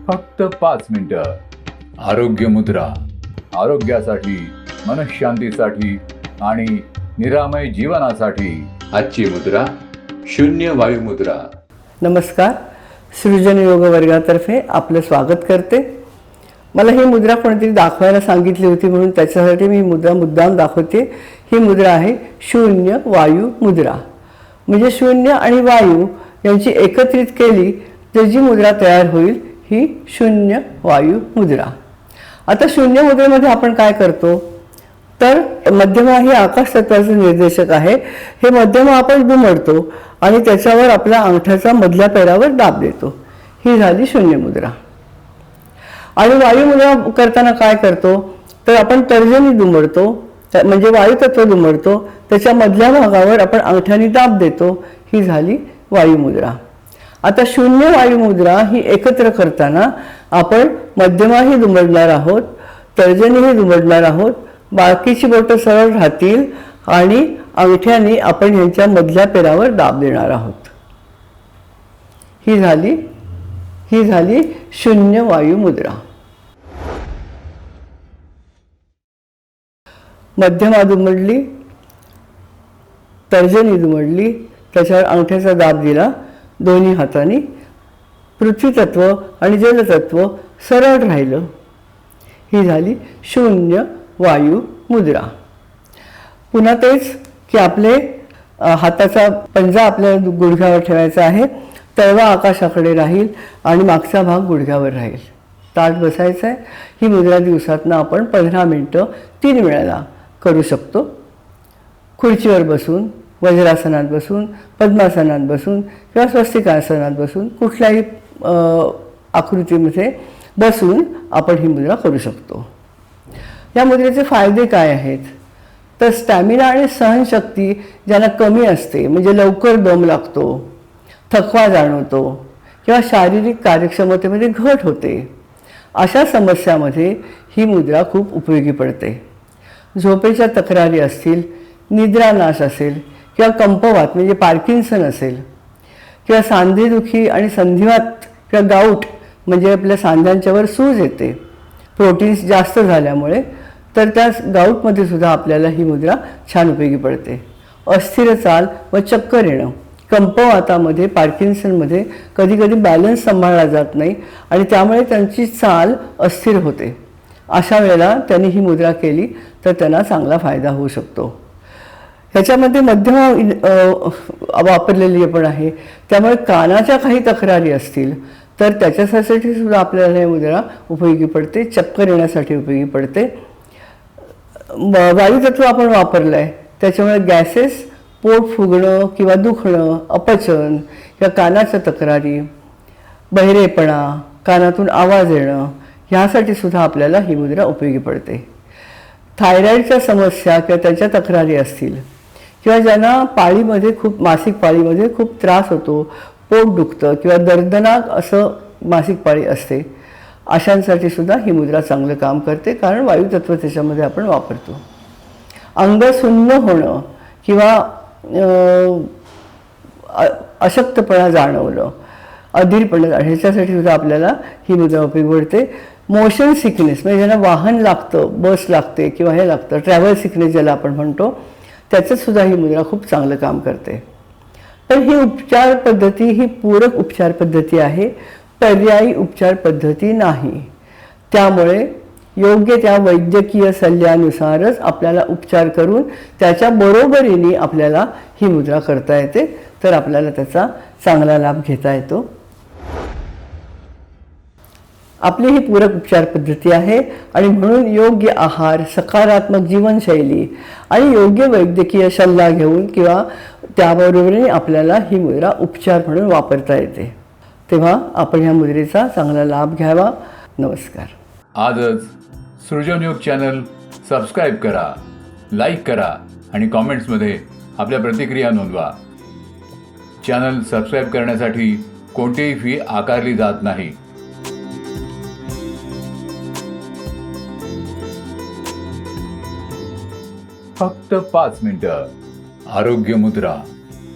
फक्त 5 मिनिटं. आरोग्य मुद्रा. आरोग्यासाठी, मनःशांतीसाठी आणि निरामय जीवनासाठी. आजची मुद्रा शून्य वायू मुद्रा. नमस्कार. सृजन योग वर्गातर्फे आपलं स्वागत करते. मला ही मुद्रा कोणीतरी दाखवायला सांगितली होती म्हणून त्याच्यासाठी मी मुद्रा मुद्दाम दाखवते. ही मुद्रा आहे शून्य वायू मुद्रा. म्हणजे शून्य आणि वायू यांची एकत्रित केली तर जी मुद्रा तयार होईल ही शून्य वायू मुद्रा. आता शून्य मुद्रेमध्ये आपण काय करतो तर मध्यमा ही आकाश तत्वाचे निर्देशक आहे. हे मध्यमा आपण दुमडतो आणि त्याच्यावर आपल्या अंगठ्याचा मधल्या पैरावर दाब देतो. ही झाली शून्य मुद्रा. आणि वायू मुद्रा करताना काय करतो तर आपण तर्जनी दुमडतो, म्हणजे वायू तत्व दुमडतो, त्याच्या मधल्या भागावर आपण अंगठ्याने दाब देतो. ही झाली वायू मुद्रा. आता शून्य वायू मुद्रा ही एकत्र करताना आपण मध्यमाही दुमडणार आहोत, तर्जनीही दुमडणार आहोत, बाकीची बोटं सरळ राहतील आणि अंगठ्याने आपण यांच्या मधल्या पेरावर दाब देणार आहोत. ही झाली शून्य वायू मुद्रा. मध्यमा दुमडली, तर्जनी दुमडली, त्याच्यावर अंगठ्याचा दाब दिला दोन्ही हातांनी. पृथ्वी तत्व आणि जलतत्व सरळ राहिलं. ही झाली शून्य वायू मुद्रा. पुन्हा तेच की आपले हाताचा पंजा आपल्या गुडघ्यावर ठेवायचा आहे, तळवा आकाशाकडे राहील आणि मागचा भाग गुडघ्यावर राहील. ताठ बसायचं आहे. ही मुद्रा दिवसातनं आपण 15 मिनटं 3 वेळेला करू शकतो. खुर्चीवर बसून, वज्रासनात बसून, पद्मासनात बसून किंवा स्वस्तिकासनात बसून, कुठल्याही आकृतीमध्ये बसून आपण ही मुद्रा करू शकतो. या मुद्रेचे फायदे काय आहेत तर स्टॅमिना आणि सहनशक्ती ज्यांना कमी असते, म्हणजे लवकर दम लागतो, थकवा जाणवतो किंवा शारीरिक कार्यक्षमतेमध्ये घट होते, अशा समस्यामध्ये ही मुद्रा खूप उपयोगी पडते. झोपेच्या तक्रारी असतील, निद्रानाश असेल किंवा कंपवात म्हणजे पार्किन्सन असेल किंवा सांधेदुखी आणि संधिवात किंवा गाऊट म्हणजे आपल्या सांध्यांच्यावर सूज येते प्रोटीन्स जास्त झाल्यामुळे, तर त्या गाऊटमध्ये सुद्धा आपल्याला ही मुद्रा छान उपयोगी पडते. अस्थिर चाल व चक्कर येणं, कंपवातामध्ये, पार्किन्सनमध्ये कधीकधी बॅलन्स सांभाळला जात नाही आणि त्यामुळे त्यांची चाल अस्थिर होते. अशा वेळेला त्यांनी ही मुद्रा केली तर त्यांना चांगला फायदा होऊ शकतो. ह्याच्यामध्ये मध्यमा वापरलेली पण आहे, त्यामुळे कानाच्या काही तक्रारी असतील तर त्याच्यासाठी सुद्धा आपल्याला ही मुद्रा उपयोगी पडते. चक्कर येण्यासाठी उपयोगी पडते. वायुतत्व आपण वापरलं आहे त्याच्यामुळे गॅसेस, पोट फुगणं किंवा दुखणं, अपचन किंवा कानाच्या तक्रारी, बहिरेपणा, कानातून आवाज येणं ह्यासाठी सुद्धा आपल्याला ही मुद्रा उपयोगी पडते. थायरॉईडच्या समस्या किंवा त्याच्या तक्रारी असतील किंवा ज्यांना पाळीमध्ये खूप मासिक पाळीमध्ये खूप त्रास होतो, पोट दुखतं किंवा दर्दनाक असं मासिक पाळी असते, अशांसाठी सुद्धा ही मुद्रा चांगलं काम करते, कारण वायुतत्व त्याच्यामध्ये आपण वापरतो. अंग सुन्न होणं किंवा अशक्तपणा जाणवणं, अधीरपणा, ह्याच्यासाठी सुद्धा आपल्याला ही मुद्रा उपयोगी पडते. मोशन सिकनेस म्हणजे ज्यांना वाहन लागतं, बस लागते किंवा हे लागतं, ट्रॅव्हल सिकनेस ज्याला आपण म्हणतो, त्याच्यात सुद्धा ही मुद्रा खूप चांगलं काम करते. पण ही उपचार पद्धती ही पूरक उपचार पद्धती आहे, पर्यायी उपचार पद्धती नाही. त्यामुळे योग्य त्या वैद्यकीय सल्ल्यानुसारच आपल्याला उपचार करून त्याच्या बरोबरीने आपल्याला ही मुद्रा करता येते, तर आपल्याला त्याचा चांगला लाभ घेता येतो. आपली ही पूरक उपचार पद्धती आहे आणि म्हणून योग्य आहार, सकारात्मक जीवनशैली आणि योग्य वैद्यकीय सल्ला घेऊन किंवा त्याबरोबरीने आपल्याला ही मुद्रा उपचार म्हणून वापरता येते. तेव्हा आपण ह्या मुद्रेचा चांगला लाभ घ्यावा. नमस्कार. आजच सृजनयोग चॅनल सबस्क्राईब करा, लाईक करा आणि कॉमेंट्समध्ये आपल्या प्रतिक्रिया नोंदवा. चॅनल सबस्क्राईब करण्यासाठी कोणतीही फी आकारली जात नाही. फक्त 5 मिनिटं. आरोग्य मुद्रा.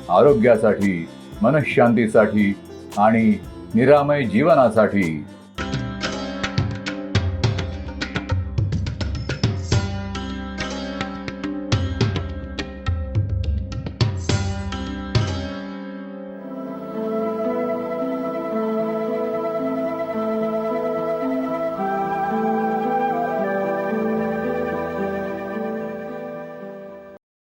आरोग्यासाठी, मनःशांतीसाठी आणि निरामय जीवनासाठी.